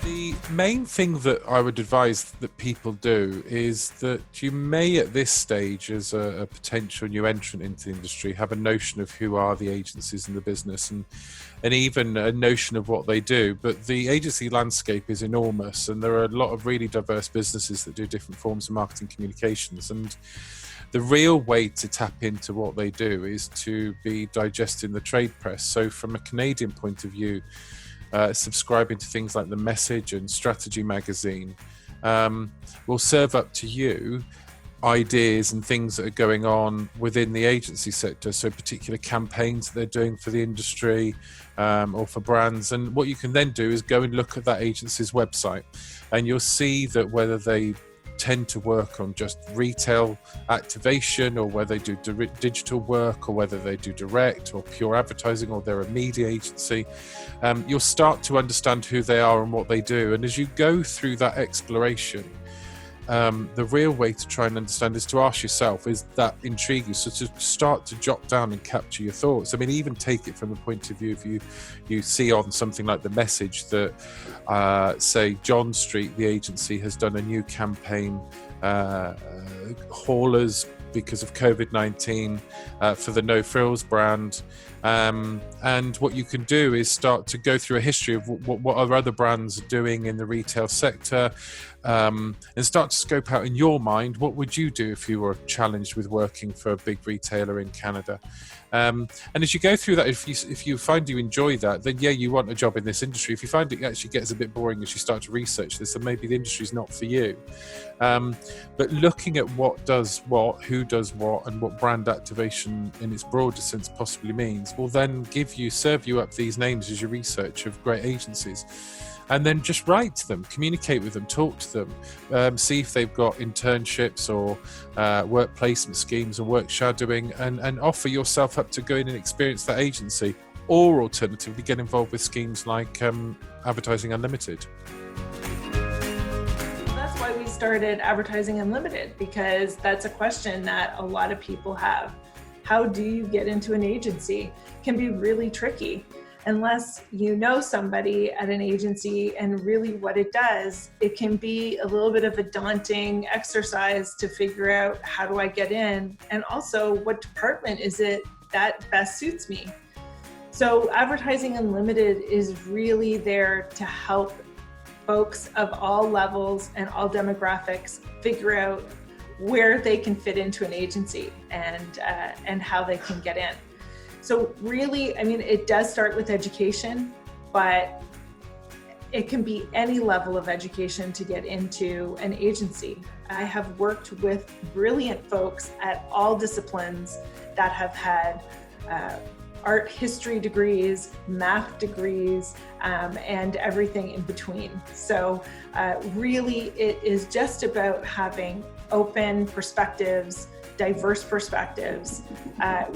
The main thing that I would advise that people do is that you may at this stage, as a potential new entrant into the industry, have a notion of who are the agencies in the business and even a notion of what they do. But the agency landscape is enormous, and there are a lot of really diverse businesses that do different forms of marketing communications. And the real way to tap into what they do is to be digesting the trade press. So from a Canadian point of view, subscribing to things like The Message and Strategy magazine will serve up to you ideas and things that are going on within the agency sector, so particular campaigns that they're doing for the industry or for brands. And what you can then do is go and look at that agency's website, and you'll see that whether they tend to work on just retail activation, or whether they do digital work, or whether they do direct or pure advertising, or they're a media agency, you'll start to understand who they are and what they do. And as you go through that exploration, the real way to try and understand is to ask yourself, is that intrigue you? So to start to jot down and capture your thoughts. I mean, even take it from the point of view of you see on something like The Message that, say, John Street, the agency, has done a new campaign, haulers because of COVID-19 for the No Frills brand. And what you can do is start to go through a history of what are other brands doing in the retail sector, and start to scope out in your mind, what would you do if you were challenged with working for a big retailer in Canada? And as you go through that, if you find you enjoy that, then yeah, you want a job in this industry. If you find it actually gets a bit boring as you start to research this, then maybe the industry is not for you. But looking at what does what, who does what, and what brand activation in its broadest sense possibly means, will then serve you up these names as your research of great agencies. And then just write to them, communicate with them, talk to them, see if they've got internships or work placement schemes or work shadowing, and offer yourself up to go in and experience that agency, or alternatively get involved with schemes like Advertising Unlimited. That's why we started Advertising Unlimited, because that's a question that a lot of people have. How do you get into an agency? It can be really tricky. Unless you know somebody at an agency and really what it does, it can be a little bit of a daunting exercise to figure out, how do I get in? And also, what department is it that best suits me? So Advertising Unlimited is really there to help folks of all levels and all demographics figure out where they can fit into an agency and how they can get in. So really, I mean, it does start with education, but it can be any level of education to get into an agency. I have worked with brilliant folks at all disciplines that have had art history degrees, math degrees, and everything in between. So really, it is just about having open perspectives, diverse perspectives,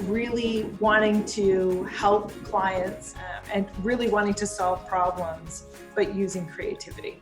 really wanting to help clients and really wanting to solve problems, but using creativity.